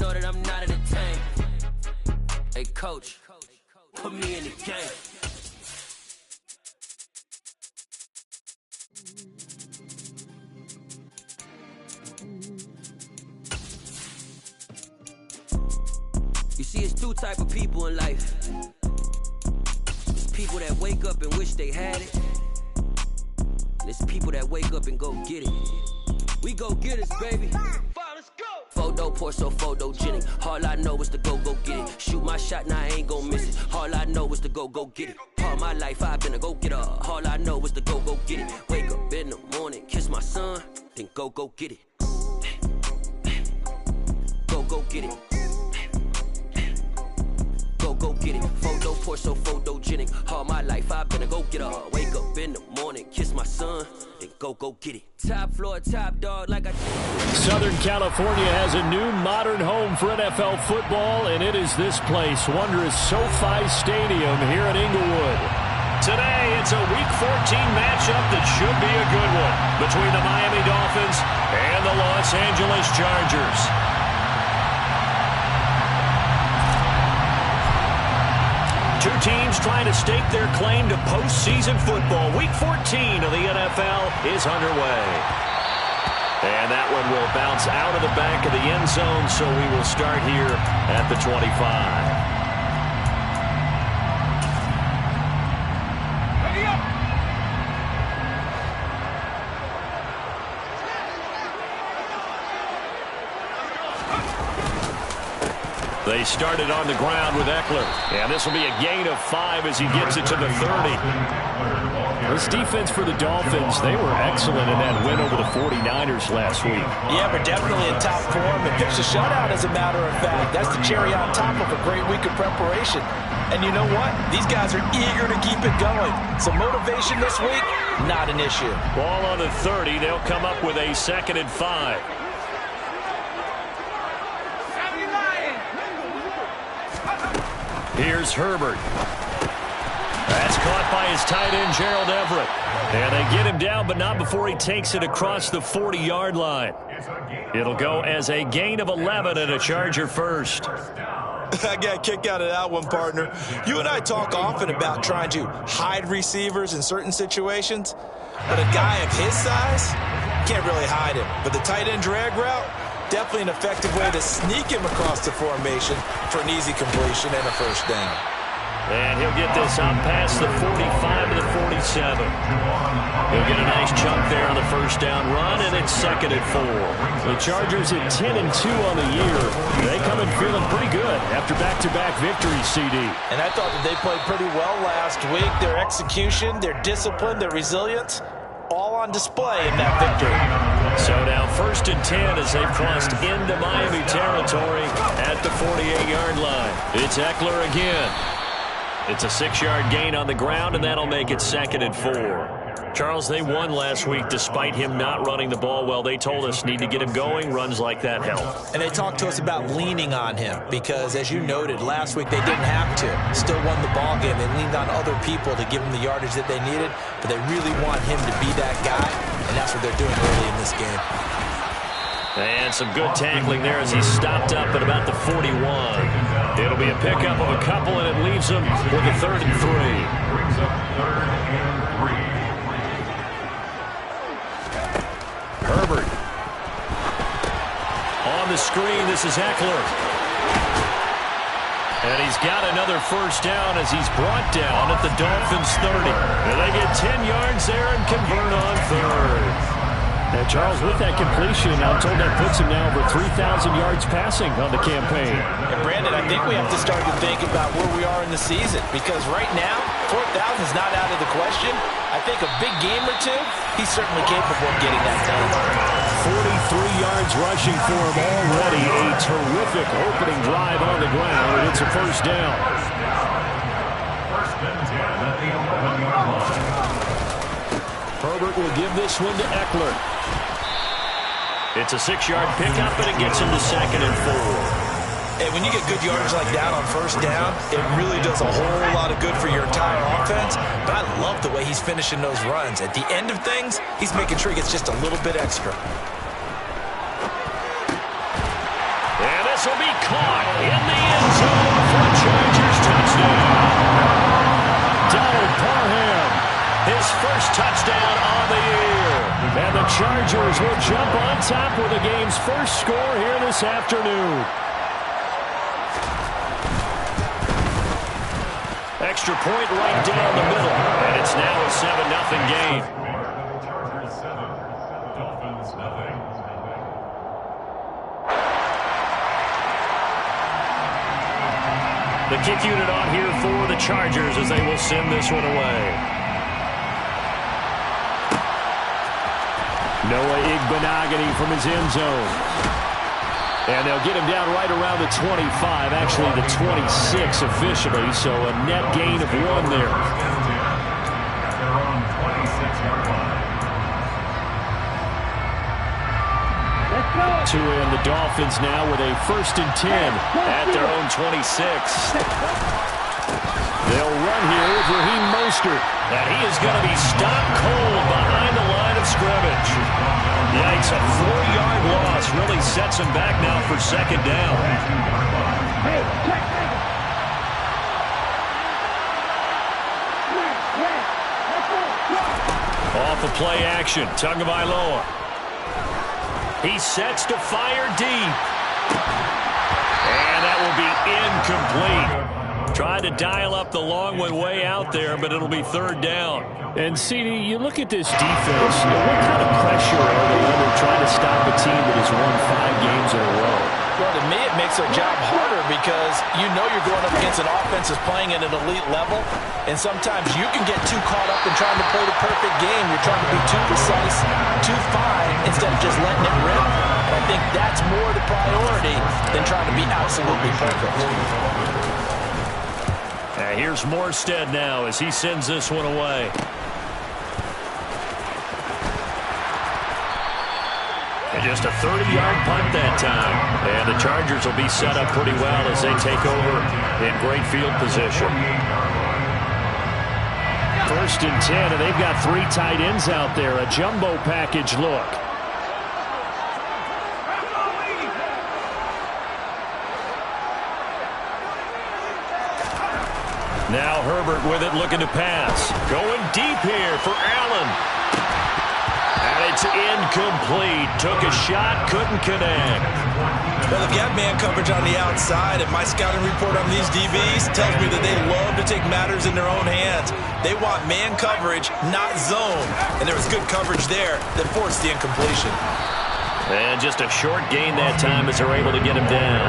know that I'm not in the tank. Hey, coach, put me in the game. You see, it's two type of people in life. It's people that wake up and wish they had it. And it's people that wake up and go get it. We go get it, baby. Let's go. Photo pour so photogenic. All I know is to go get it. Shoot my shot, now I ain't gon' miss it. All I know is to go get it. All my life I've been a go-getter. All I know is to go get it. Wake up in the morning, kiss my son, then go get it. Go get it. Go get it. Photo pour so photogenic. All my life I've been a go-getter. Wake up in the morning, kiss my son, then go get it. Top floor, top dog like I... Southern California has a new modern home for NFL football, and it is this place, wondrous SoFi Stadium here at Inglewood. Today, it's a Week 14 matchup that should be a good one between the Miami Dolphins and the Los Angeles Chargers. Two teams trying to stake their claim to postseason football. Week 14 of the NFL is underway. And that one will bounce out of the back of the end zone, so we will start here at the 25. They started on the ground with Eckler. And this will be a gain of 5 as he gets it to the 30. This defense for the Dolphins, they were excellent in that win over the 49ers last week. Yeah, but definitely in top form. They pitched a shutout, as a matter of fact. That's the cherry on top of a great week of preparation. And you know what? These guys are eager to keep it going. So motivation this week, not an issue. Ball on the 30. They'll come up with a 2nd and 5. Here's Herbert. That's caught by his tight end, Gerald Everett. And they get him down, but not before he takes it across the 40-yard line. It'll go as a gain of 11 and a Charger first. I got a kick out of that one, partner. You and I talk often about trying to hide receivers in certain situations, but a guy of his size can't really hide him. But the tight end drag route, definitely an effective way to sneak him across the formation for an easy completion and a first down. And he'll get this on past the 45 to the 47. He'll get a nice chunk there on the first down run, and it's 2nd and 4. The Chargers at 10-2 on the year. They come in feeling pretty good after back-to-back victories, CD. And I thought that they played pretty well last week. Their execution, their discipline, their resilience, all on display in that victory. So now 1st and 10 as they've crossed into Miami territory at the 48-yard line. It's Eckler again. It's a 6-yard gain on the ground, and that'll make it 2nd and 4. Charles, they won last week despite him not running the ball well. They told us need to get him going. Runs like that help. And they talked to us about leaning on him because, as you noted, last week they didn't have to. Still won the ball game. They leaned on other people to give them the yardage that they needed, but they really want him to be that guy, and that's what they're doing early in this game. And some good tackling there as he stopped up at about the 41. It'll be a pickup of a couple, and it leaves him with a 3rd and 3. Brings up 3rd and 3. Herbert. On the screen, this is Eckler. And he's got another first down as he's brought down at the Dolphins' 30. And they get 10 yards there and convert on 3rd. Now, Charles, with that completion, I'm told that puts him now over 3,000 yards passing on the campaign. And, Brandon, I think we have to start to think about where we are in the season because right now, 4,000 is not out of the question. I think a big game or two, he's certainly capable of getting that done. 43 yards rushing for him already. A terrific opening drive on the ground, and it's a first down. 1st and 10 at the 11-yard line. Herbert will give this one to Eckler. It's a 6-yard pickup, and it gets him to 2nd and 4. And when you get good yardage like that on first down, it really does a whole lot of good for your entire offense. But I love the way he's finishing those runs. At the end of things, he's making sure he gets just a little bit extra. And This will be caught in the end zone for a Chargers touchdown. Donald Parham, his first touchdown on the year. And the Chargers will jump on top with the game's first score here this afternoon. Extra point right down the middle, and it's now a 7-0 game. Chargers 7, Dolphins nothing. The kick unit on here for the Chargers as they will send this one away. Noah Igbenogany from his end zone. And they'll get him down right around the 25, actually the 26 officially, so a net gain of 1 there. At their own 26-yard line. To end the Dolphins now with a 1st and 10 at their own 26. They'll run here with Raheem Mostert. And he is going to be stopped cold behind the line of scrimmage. Yikes, a 4-yard loss really sets him back now for 2nd down. Off of play action, Tagovailoa. He sets to fire deep. And that will be incomplete. Tried to dial up the long one way out there, but it'll be 3rd down. And, CD, you look at this defense, what kind of pressure are they under trying to stop a team that has won 5 games in a row? Well, to me, it makes their job harder because you know you're going up against an offense that's playing at an elite level, and sometimes you can get too caught up in trying to play the perfect game. You're trying to be too precise, too fine, instead of just letting it rip. And I think that's more the priority than trying to be absolutely perfect. Here's Morstead now as he sends this one away. And just a 30-yard punt that time. And the Chargers will be set up pretty well as they take over in great field position. 1st and 10, and they've got 3 tight ends out there. A jumbo package look. Now Herbert with it, looking to pass. Going deep here for Allen. And it's incomplete. Took a shot, couldn't connect. Well, they've got man coverage on the outside, and my scouting report on these DBs tells me that they love to take matters in their own hands. They want man coverage, not zone. And there was good coverage there that forced the incompletion. And just a short gain that time as they're able to get him down.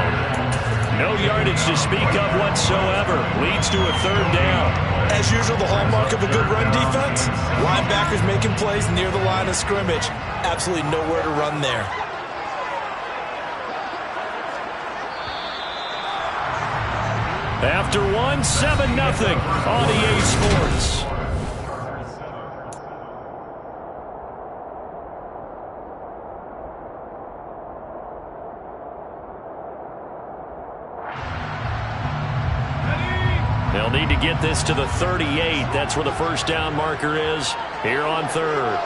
No yardage to speak of whatsoever. Leads to a 3rd down. As usual, the hallmark of a good run defense, linebackers making plays near the line of scrimmage. Absolutely nowhere to run there. After 7-0 on EA Sports. They'll need to get this to the 38. That's where the 1st down marker is here on 3rd.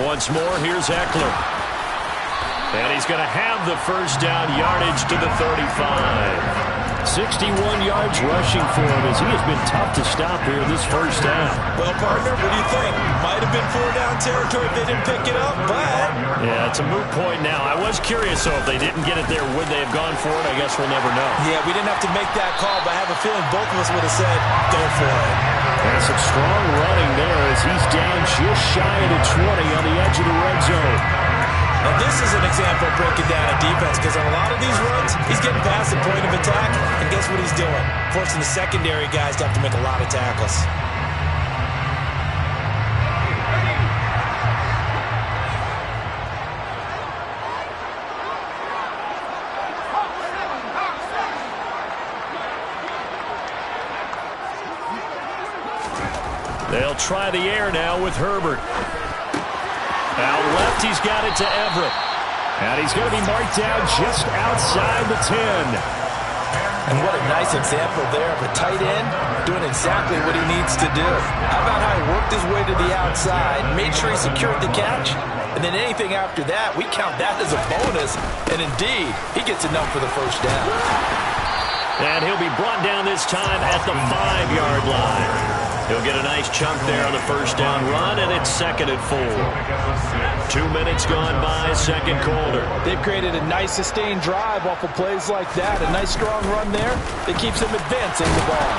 Once more, here's Eckler. And he's going to have the 1st down yardage to the 35. 61 yards rushing for him as he has been tough to stop here this 1st down. Well, partner, what do you think? Might have been 4-down territory if they didn't pick it up, but... Yeah, it's a moot point now. I was curious, so if they didn't get it there, would they have gone for it? I guess we'll never know. Yeah, we didn't have to make that call, but I have a feeling both of us would have said, go for it. And some strong running there as he's down just shy of the 20 on the edge of the red zone. Now, this is an example of breaking down a defense because on a lot of these runs, he's getting past the point of attack, and guess what he's doing? Forcing the secondary guys to have to make a lot of tackles. They'll try the air now with Herbert. Out left, he's got it to Everett. And he's going to be marked down just outside the 10. And what a nice example there of a tight end doing exactly what he needs to do. How about how he worked his way to the outside, made sure he secured the catch, and then anything after that, we count that as a bonus. And indeed, he gets enough for the first down. And he'll be brought down this time at the 5-yard line. He'll get a nice chunk there on the first down run, and it's 2nd and 4. 2 minutes gone by, second quarter. They've created a nice sustained drive off of plays like that. A nice strong run there that keeps them advancing the ball.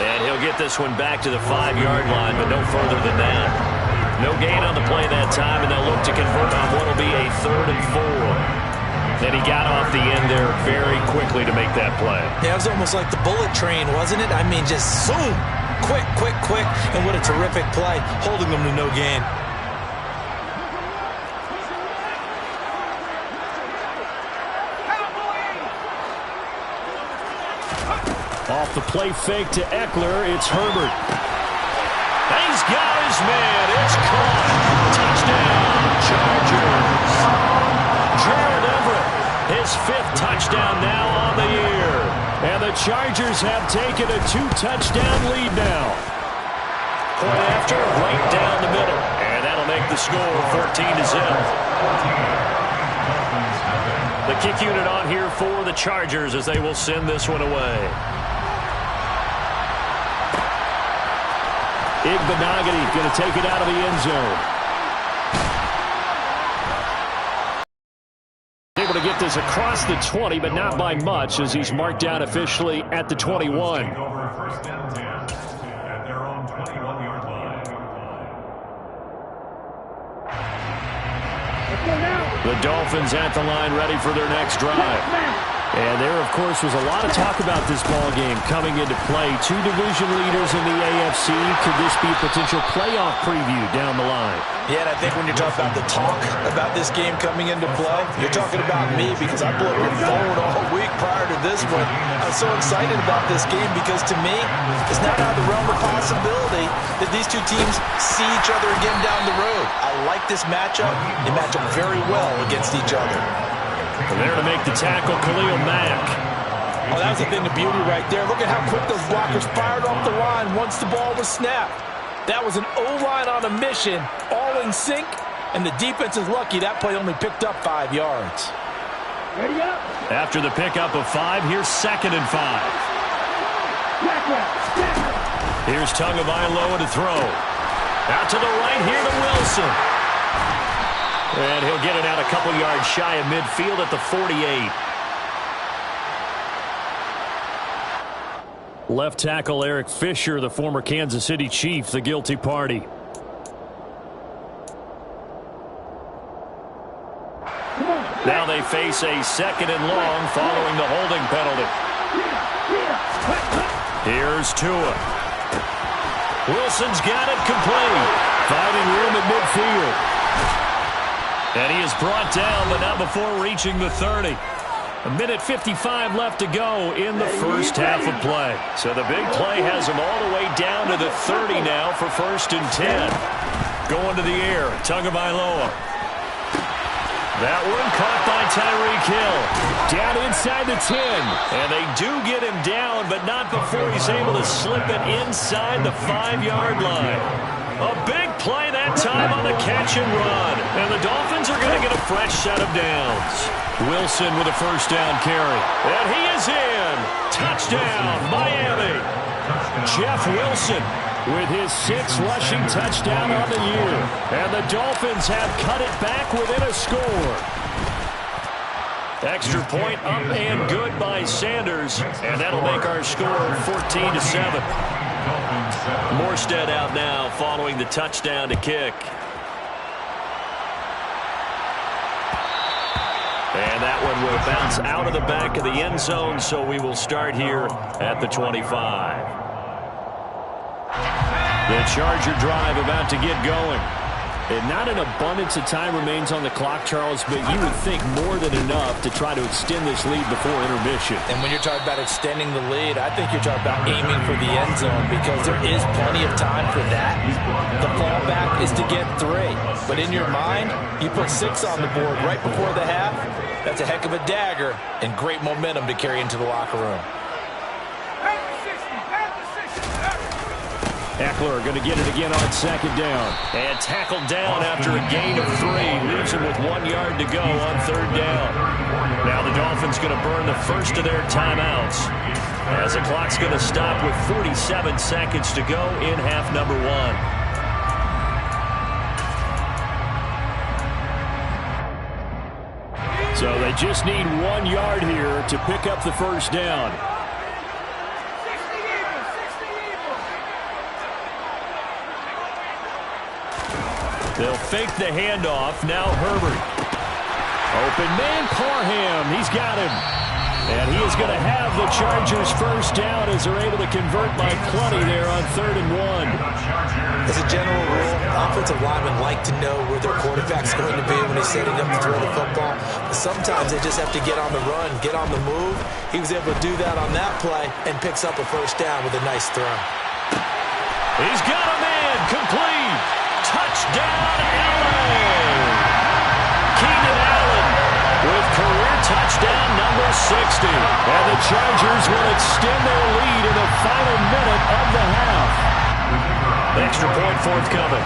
And he'll get this one back to the 5-yard line, but no further than that. No gain on the play that time, and they'll look to convert on what will be a 3rd and 4. And he got off the end there very quickly to make that play. Yeah, it was almost like the bullet train, wasn't it? I mean, just zoom. Quick, quick, quick. And what a terrific play, holding them to no gain. Off the play fake to Eckler, it's Herbert. He's got his man. It's caught. Touchdown, Chargers. Gerald Everett, his 5th touchdown now on the year. And the Chargers have taken a 2-touchdown lead now. Point after, right down the middle. And that'll make the score 14-0. The kick unit on here for the Chargers as they will send this one away. Igbenogany going to take it out of the end zone. Able to get this across the 20, but not by much as he's marked down officially at the 21. First and 10 at their own 21-yard line. The Dolphins at the line ready for their next drive. And there, of course, was a lot of talk about this ball game coming into play. 2 division leaders in the AFC. Could this be a potential playoff preview down the line? Yeah, and I think when you're talking about the talk about this game coming into play, you're talking about me because I blew up your phone all week prior to this one. I was so excited about this game because to me, it's not out of the realm of possibility that these two teams see each other again down the road. I like this matchup. They match up very well against each other. And there to make the tackle, Khalil Mack. Oh, that was the thing of beauty right there. Look at how quick those blockers fired off the line once the ball was snapped. That was an O-line on a mission, all in sync, and the defense is lucky that play only picked up 5 yards. Ready up. After the pickup of 5, here's 2nd and 5. Here's Tagovailoa to throw. Out to the right here to Wilson. And he'll get it out a couple yards shy of midfield at the 48. Left tackle Eric Fisher, the former Kansas City Chief, the guilty party. Now they face a 2nd and long following the holding penalty. Here's Tua. Wilson's got it complete. Finding room at midfield. And he is brought down, but not before reaching the 30. 1:55 left to go in the first half of play. So the big play has him all the way down to the 30 now for 1st and 10. Going to the air, Tagovailoa. That one caught by Tyreek Hill. Down inside the 10. And they do get him down, but not before he's able to slip it inside the 5-yard line. A big play that time on the catch and run. And the Dolphins are going to get a fresh set of downs. Wilson with a first down carry. And he is in. Touchdown, Miami. Jeff Wilson with his 6th rushing touchdown on the year. And the Dolphins have cut it back within a score. Extra point up and good by Sanders. And that'll make our score 14-7. Morstead out now following the touchdown to kick. And that one will bounce out of the back of the end zone, so we will start here at the 25. The Charger drive about to get going. And not an abundance of time remains on the clock, Charles, but you would think more than enough to try to extend this lead before intermission. And when you're talking about extending the lead, I think you're talking about aiming for the end zone because there is plenty of time for that. The fallback is to get 3. But in your mind, you put 6 on the board right before the half. That's a heck of a dagger and great momentum to carry into the locker room. Eckler going to get it again on second down. And tackled down after a gain of 3. Leaves him with 1 yard to go on third down. Now the Dolphins going to burn the first of their timeouts, as the clock's going to stop with 47 seconds to go in half number 1. So they just need 1 yard here to pick up the first down. They'll fake the handoff. Now Herbert. Open man, Parham. He's got him. And he is going to have the Chargers first down as they're able to convert by plenty there on 3rd and 1. As a general rule, offensive linemen like to know where their quarterback's going to be when he's setting up to throw the football. But sometimes they just have to get on the run, get on the move. He was able to do that on that play and picks up a first down with a nice throw. He's got a man. Complete. Touchdown, Allen! Keenan Allen with career touchdown number 60. And the Chargers will extend their lead in the final minute of the half. Extra point forthcoming.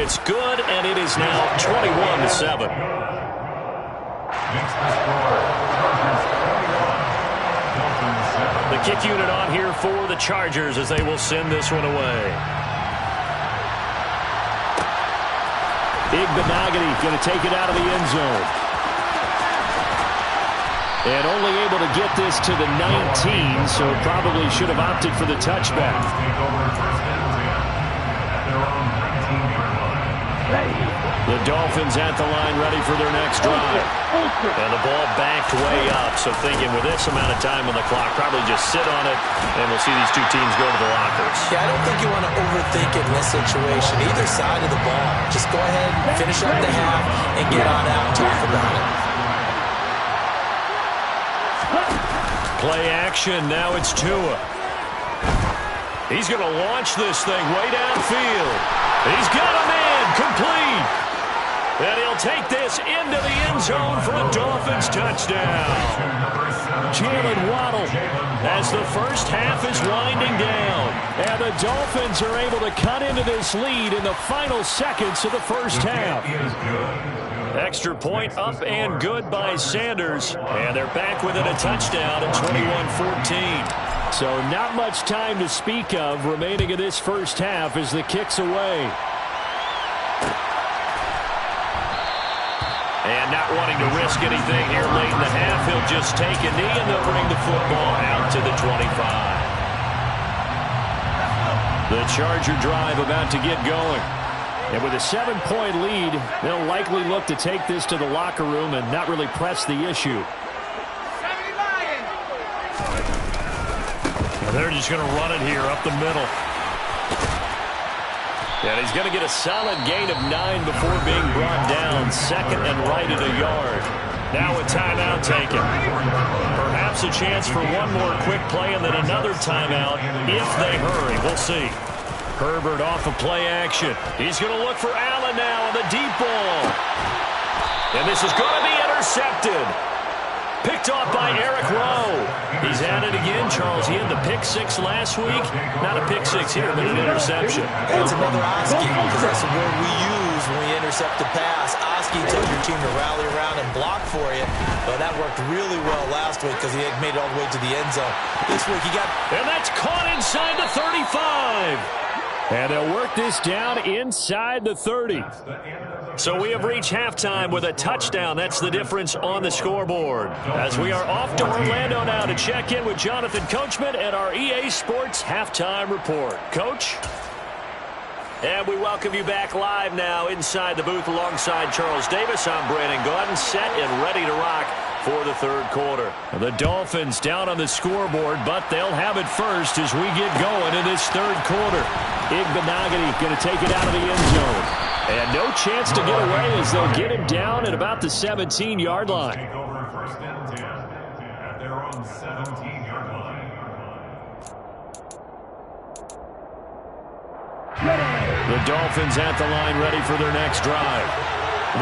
It's good, and it is now 21-7. The kick unit on here for the Chargers as they will send this one away. Igbenogany going to take it out of the end zone. And only able to get this to the 19, so probably should have opted for the touchback. The Dolphins at the line ready for their next drive. And the ball backed way up, so thinking with this amount of time on the clock, probably just sit on it, and we'll see these two teams go to the lockers. Yeah, I don't think you want to overthink it in this situation. Either side of the ball. Just go ahead, finish up the half, and get on out and talk about it. Play action, now it's Tua. He's going to launch this thing way downfield. He's got a man, complete. And he'll take this into the end zone for the Dolphins touchdown. Jalen Waddle as the first half is winding down. And the Dolphins are able to cut into this lead in the final seconds of the first half. Extra point up and good by Sanders. And they're back within a touchdown at 21-14. So not much time to speak of remaining in this first half as the kick's away. And not wanting to risk anything here late in the half, he'll just take a knee and they'll bring the football out to the 25. The Charger drive about to get going. And with a 7-point lead, they'll likely look to take this to the locker room and not really press the issue. And they're just going to run it here up the middle. And he's going to get a solid gain of 9 before being brought down. Second and right at a yard. Now a timeout taken. Perhaps a chance for one more quick play and then another timeout if they hurry. We'll see. Herbert off of play action. He's going to look for Allen now on the deep ball. And this is going to be intercepted. Picked off by Eric Rowe. He's at it again, Charles. He had the pick 6 last week. Not a pick 6 here, but an interception. That's another Oski, because that's the word we use when we intercept the pass. Oski tells your team to rally around and block for you. But that worked really well last week because he had made it all the way to the end zone. This week he got... And that's caught inside the 35. And they'll work this down inside the 30. So we have reached halftime with a touchdown. That's the difference on the scoreboard. As we are off to Orlando now to check in with Jonathan Coachman and our EA Sports Halftime Report. Coach? And we welcome you back live now inside the booth alongside Charles Davis. I'm Brandon Gaudin, set and ready to rock for the third quarter. The Dolphins down on the scoreboard, but they'll have it first as we get going in this third quarter. Igbenogany going to take it out of the end zone. And no chance to get away as they'll get him down at about the 17-yard line. Take over first and 10 at their own 17-yard line. Ready. The Dolphins at the line ready for their next drive.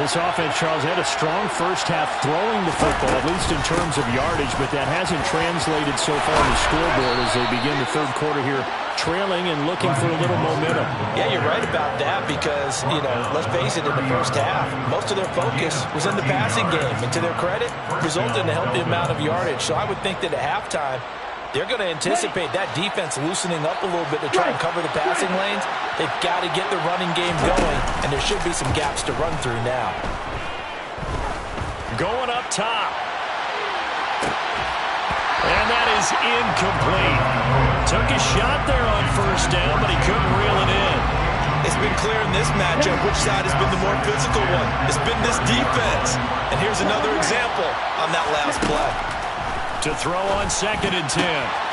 This offense, Charles, had a strong first half throwing the football, at least in terms of yardage, but that hasn't translated so far on the scoreboard as they begin the third quarter here, trailing and looking for a little momentum. Yeah, you're right about that because, let's face it, in the first half, most of their focus was in the passing game. And to their credit, resulted in a healthy amount of yardage. So I would think that at halftime, they're going to anticipate that defense loosening up a little bit to try and cover the passing lanes. They've got to get the running game going, and there should be some gaps to run through now. Going up top. And that is incomplete. Took a shot there on first down, but he couldn't reel it in. It's been clear in this matchup which side has been the more physical one. It's been this defense. And here's another example on that last play. To throw on 2nd and 10.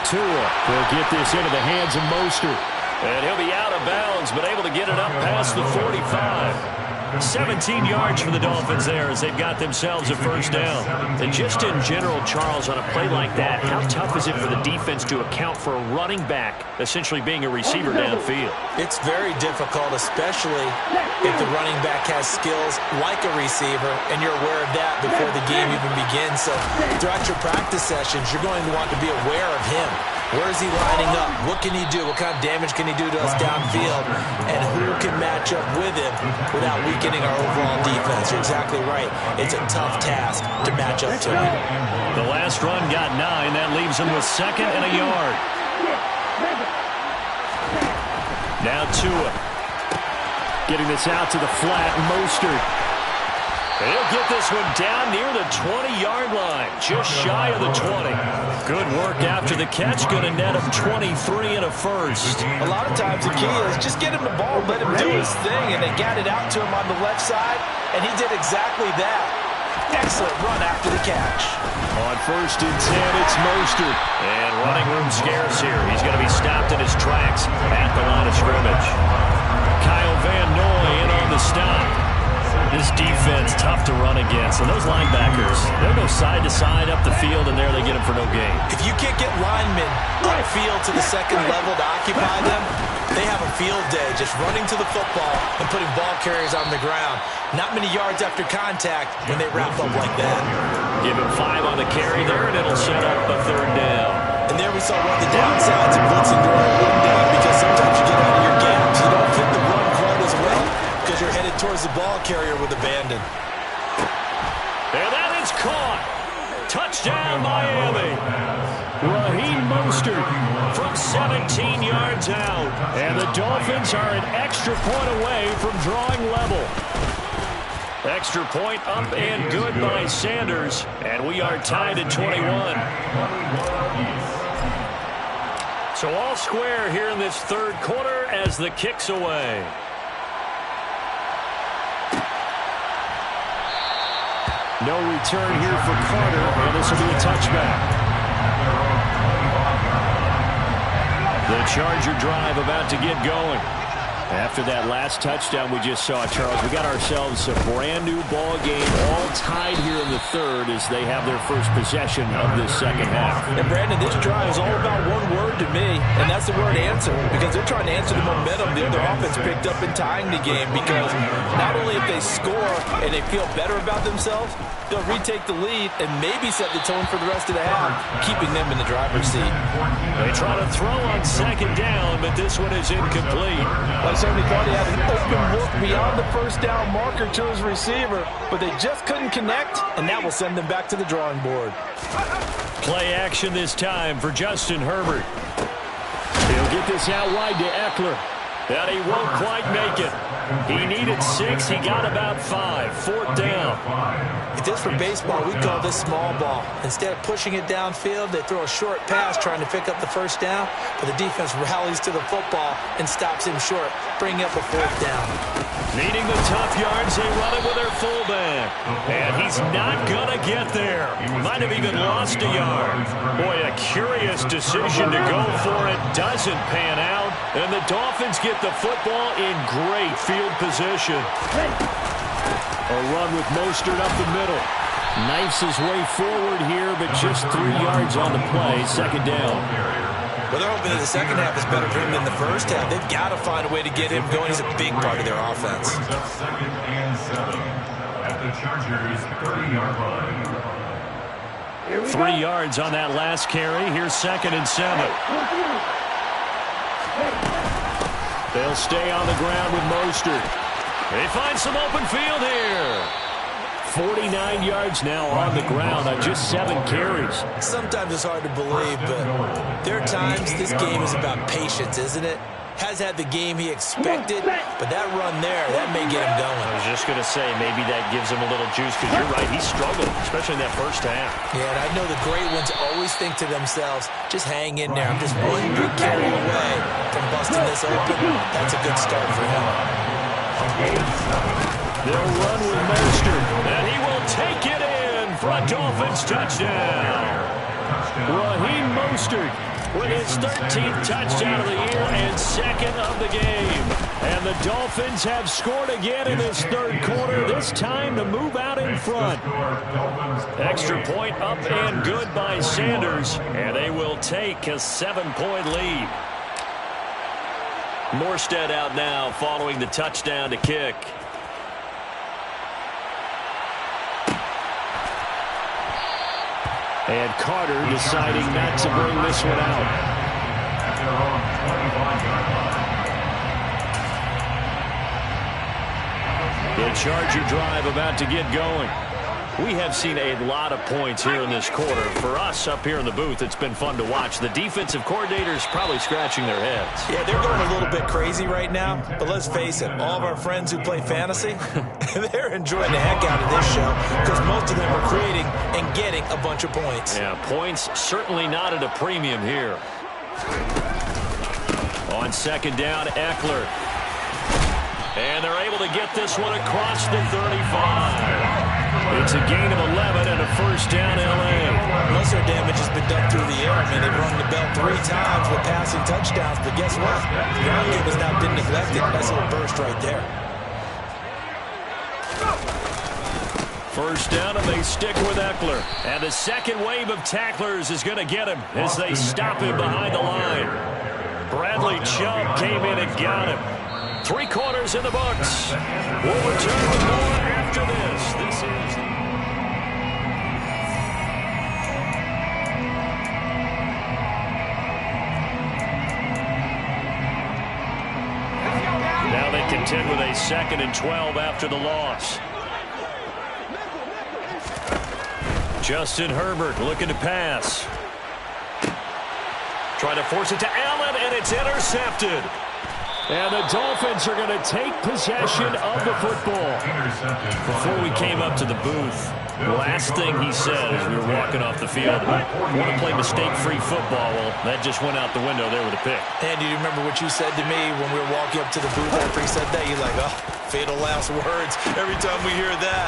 Tua will get this into the hands of Mostert. And he'll be out of bounds, but able to get it up past the 45. 17 yards for the Dolphins there as they've got themselves a first down. And just in general, Charles, on a play like that, how tough is it for the defense to account for a running back essentially being a receiver downfield? It's very difficult, especially if the running back has skills like a receiver, and you're aware of that before the game even begins. So throughout your practice sessions, you're going to want to be aware of him. Where is he lining up? What can he do? What kind of damage can he do to us downfield? And who can match up with him without weakening our overall defense? You're exactly right. It's a tough task to match up to him. The last run got 9. That leaves him with 2nd and a yard. Now Tua. Getting this out to the flat. Mostert. He'll get this one down near the 20-yard line, just shy of the 20. Good work after the catch, going to net him 23 and a first. A lot of times the key is just get him the ball, let him do his thing, and they got it out to him on the left side, and he did exactly that. Excellent run after the catch. On 1st and 10, it's Mostert. And running room scarce here. He's going to be stopped in his tracks at the line of scrimmage. Kyle Van Noy in on the stop. This defense, tough to run against. And those linebackers, they'll go side to side up the field, and there they get them for no gain. If you can't get linemen upfield to the second level to occupy them, they have a field day just running to the football and putting ball carriers on the ground. Not many yards after contact when they wrap up like that. Give him 5 on the carry there, and it'll set up a 3rd down. And there we saw one of the downsides of blitzing during a run down, because sometimes you get out of your gaps. You don't fit the run quite as well because you're headed towards the ball carrier with abandon. And that is caught. Touchdown, Miami. Raheem Mostert from 17 yards out. And the Dolphins are an extra point away from drawing level. Extra point up and good by Sanders. And we are tied at 21. So all square here in this third quarter as the kick's away. No return here for Carter, and this will be a touchback. The Charger drive about to get going. After that last touchdown we just saw, Charles, we got ourselves a brand-new ball game, all tied here in the third as they have their first possession of this second half. And, Brandon, this drive is all about one word to me, and that's the word answer, because they're trying to answer the momentum the other offense picked up in tying the game, because not only if they score and they feel better about themselves, they'll retake the lead and maybe set the tone for the rest of the half, keeping them in the driver's seat. They try to throw on 2nd down, but this one is incomplete. Like somebody thought he had an open look beyond the first down marker to his receiver, but they just couldn't connect, and that will send them back to the drawing board. Play action this time for Justin Herbert. He'll get this out wide to Eckler. And he won't quite make it. He needed 6. He got about 5. 4th down. If this were baseball, we'd call this small ball. Instead of pushing it downfield, they throw a short pass trying to pick up the first down, but the defense rallies to the football and stops him short, bringing up a 4th down. Needing the tough yards, they run it with their fullback. And he's not going to get there. Might have even lost a yard. Boy, a curious decision to go for it. Doesn't pan out. And the Dolphins get the football in great field position. A run with Mostert up the middle. Knifes his way forward here, but just 3 yards on the play. 2nd down. Well, they're hoping that the second half is better for him than the first half. They've got to find a way to get him going. He's a big part of their offense. Second and 7 at the Chargers' 30-yard line. 3 yards on that last carry. Here's 2nd and 7. They'll stay on the ground with Mostert. They find some open field here. 49 yards now on the ground on just 7 carries. Sometimes it's hard to believe, but there are times this game is about patience, isn't it? Has had the game he expected, but that run there, that may get him going. I was just going to say, maybe that gives him a little juice, because you're right, he struggled, especially in that first half. Yeah, and I know the great ones always think to themselves, just hang in there. I'm just one big carry away from busting this open. That's a good start for him. They'll run with Mostert, and he will take it in for a Dolphins touchdown. Raheem Mostert with his 13th touchdown of the year and 2nd of the game. And the Dolphins have scored again in this 3rd quarter, this time to move out in front. Extra point up and good by Sanders, and they will take a 7-point lead. Morstead out now following the touchdown to kick. And Carter deciding not to bring this one out. The Charger drive about to get going. We have seen a lot of points here in this quarter. For us up here in the booth, it's been fun to watch. The defensive coordinators probably scratching their heads. Yeah, they're going a little bit crazy right now, but let's face it, all of our friends who play fantasy, they're enjoying the heck out of this show because most of them are creating and getting a bunch of points. Yeah, points certainly not at a premium here. On 2nd down, Eckler. And they're able to get this one across the 35. It's a gain of 11 and a 1st down, L.A. Most of their damage has been done through the air. I mean, they've rung the bell 3 times with passing touchdowns, but guess what? The ground game has now been neglected. Nice little burst right there. 1st down, and they stick with Eckler. And the second wave of tacklers is going to get him as they stop him behind the line. Bradley Chubb came in and got him. 3 quarters in the books. We'll return with more after this. This is... Now they contend with a 2nd and 12 after the loss. Justin Herbert looking to pass. Trying to force it to Allen, and it's intercepted. And the Dolphins are going to take possession of the football. Before we came up to the booth, the last thing he said as we were walking off the field, want to play mistake-free football. Well, that just went out the window there with a pick. And do you remember what you said to me when we were walking up to the booth after he said that? You're like, oh, fatal last words. Every time we hear that,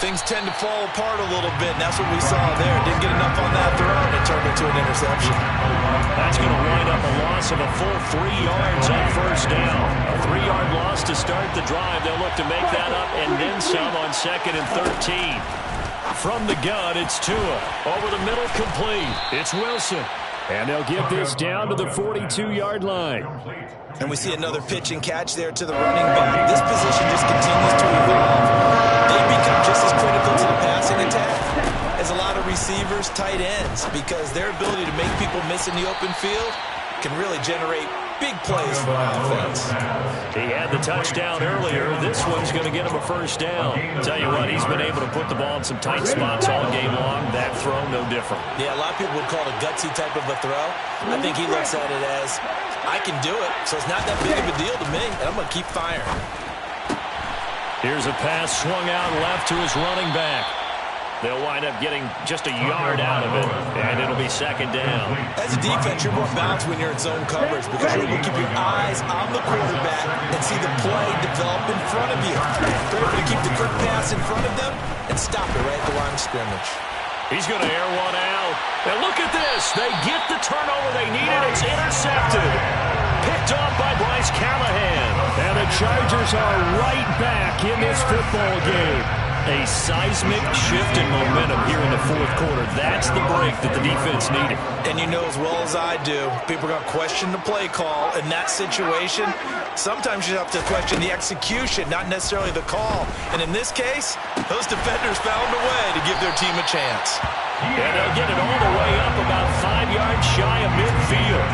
things tend to fall apart a little bit, and that's what we saw there. Didn't get enough on that throw, and it turned into an interception. That's going to wind up a loss of a full 3 yards on 1st down. A 3-yard loss to start the drive. They'll look to make that up and then some on 2nd and 13. From the gun, it's Tua. Over the middle, complete. It's Wilson. And they'll get this down to the 42-yard line. And we see another pitch and catch there to the running back. This position just continues to evolve. They become just as critical to the passing attack as a lot of receivers, tight ends, because their ability to make people miss in the open field can really generate big plays for an offense. He had the touchdown earlier. This one's going to get him a 1st down. Tell you what, he's been able to put the ball in some tight spots all game long. That throw, no different. Yeah, a lot of people would call it a gutsy type of a throw. I think he looks at it as, I can do it, so it's not that big of a deal to me, and I'm going to keep firing. Here's a pass swung out left to his running back. They'll wind up getting just a yard out of it, and it'll be 2nd down. As a defense, you're more balanced when you're in zone coverage because you're able to keep your eyes on the quarterback and see the play develop in front of you. They're able to keep the quick pass in front of them and stop it right at the line of scrimmage. He's going to air one out. And look at this. They get the turnover they needed. It's intercepted. Picked off by Bryce Callahan. And the Chargers are right back in this football game. A seismic shift in momentum here in the fourth quarter. That's the break that the defense needed. And you know as well as I do, people are going to question the play call in that situation. Sometimes you have to question the execution, not necessarily the call. And in this case, those defenders found a way to give their team a chance. And they'll get it all the way up about 5 yards shy of midfield.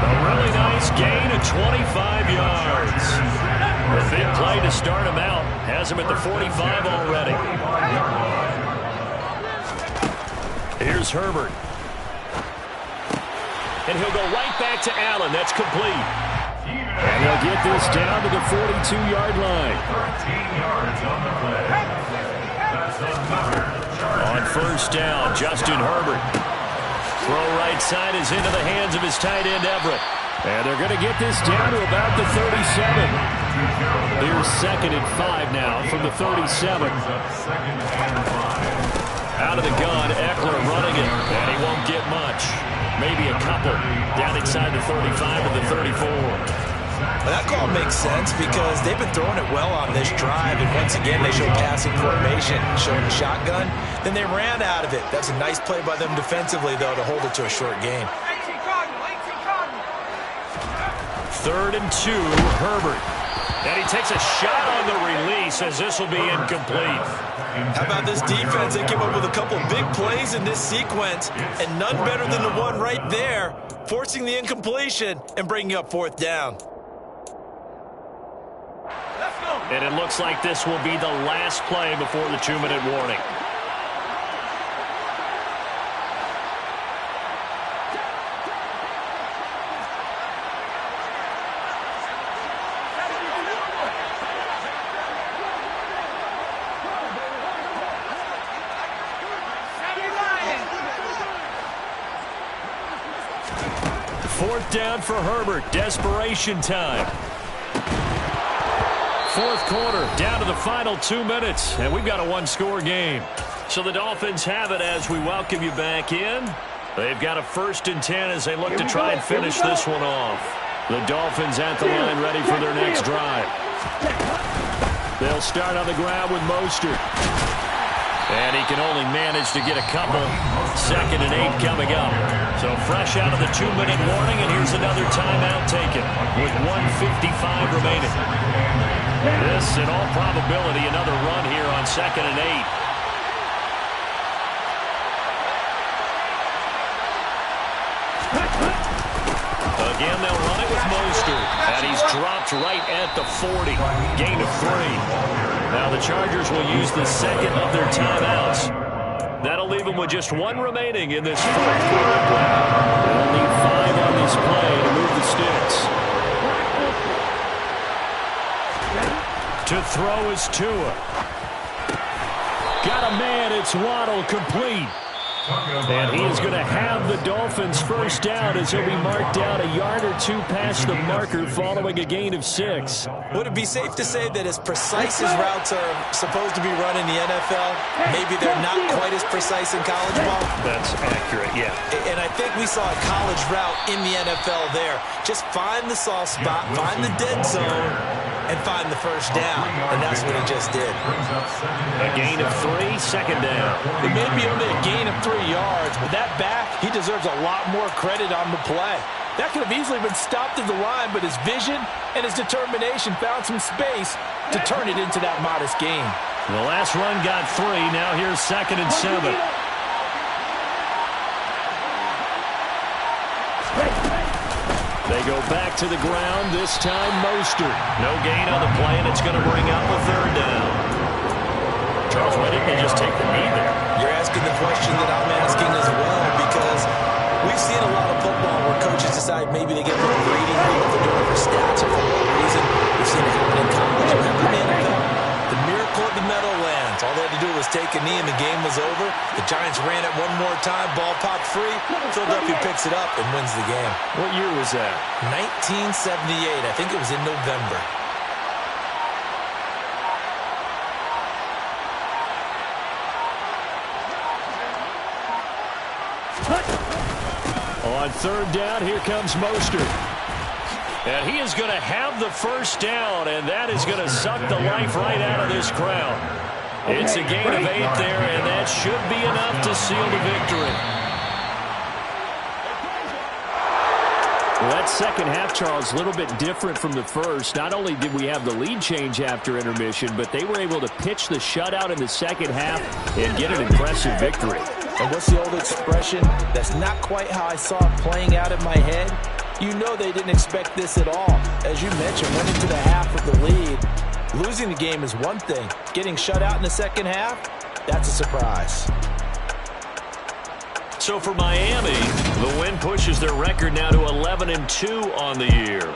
A really nice gain of 25 yards. A big play to start him out. Has him at the 45 already. Here's Herbert. And he'll go right back to Allen. That's complete. And they'll get this down to the 42-yard line. 13 yards on the play. That's another charge. On first down, Justin Herbert. Throw right side is into the hands of his tight end, Everett. And they're going to get this down to about the 37. Here's 2nd and 5 now from the 37. Out of the gun, Eckler running it. And he won't get much. Maybe a couple. Down inside the 35 of the 34. Well, that call makes sense because they've been throwing it well on this drive, and once again they showed passing formation, showing the shotgun. Then they ran out of it. That's a nice play by them defensively, though, to hold it to a short gain. 3rd and 2, Herbert. And he takes a shot on the release as this will be incomplete. How about this defense? They came up with a couple of big plays in this sequence, and none better than the one right there, forcing the incompletion and bringing up 4th down. And it looks like this will be the last play before the 2-minute warning. Fourth down for Herbert. Desperation time. Fourth quarter, down to the final 2 minutes, and we've got a one-score game. So the Dolphins have it as we welcome you back in. They've got a 1st and 10 as they look to try and finish this one off. The Dolphins at the line ready for their next drive. They'll start on the ground with Mostert. And he can only manage to get a couple. 2nd and 8 coming up. So fresh out of the 2-minute warning, and here's another timeout taken with 1:55 remaining. This, in all probability, another run here on 2nd and 8. Again, they'll run it with Mostert. And he's dropped right at the 40. Gain of 3. Now the Chargers will use the 2nd of their timeouts. That'll leave them with just 1 remaining in this fourth quarter play. They'll need 5 on this play to move the sticks. To throw is Tua. Got a man, it's Waddle, complete. And he is going to have the Dolphins first down as he'll be marked out a yard or 2 past the marker following a gain of 6. Would it be safe to say that as precise as routes are supposed to be run in the NFL, maybe they're not quite as precise in college ball? That's accurate, yeah. And I think we saw a college route in the NFL there. Just find the soft spot, find the dead zone, and find the first down. And that's what he just did. A gain of 3, 2nd down. It may be only a gain of 3 yards, but that back, he deserves a lot more credit on the play. That could have easily been stopped at the line, but his vision and his determination found some space to turn it into that modest gain. The last run got 3. Now here's 2nd and 7. They go back to the ground, this time Mostert. No gain on the play, and it's going to bring up a 3rd down. Charles, why didn't they just take the knee there? You're asking the question that I'm asking as well, because we've seen a lot of football where coaches decide maybe they get a little greedy, if they're doing it for stats or for what reason. We've seen it happen in college and happen in the NFL. The miracle of the Meadowlands. All they had to do was take a knee and the game was over. The Giants ran it one more time, ball popped free. Philadelphia picks it up and wins the game. What year was that? 1978. I think it was in November. On 3rd down, here comes Mostert. And he is going to have the first down, and that is going to suck the life right out of this crowd. It's a gain of 8 there, and that should be enough to seal the victory. Well, that second half, Charles, a little bit different from the first. Not only did we have the lead change after intermission, but they were able to pitch the shutout in the second half and get an impressive victory. And what's the old expression? That's not quite how I saw it playing out in my head. You know they didn't expect this at all. As you mentioned, went into the half with the lead. Losing the game is one thing. Getting shut out in the second half, that's a surprise. So for Miami, the win pushes their record now to 11-2 on the year.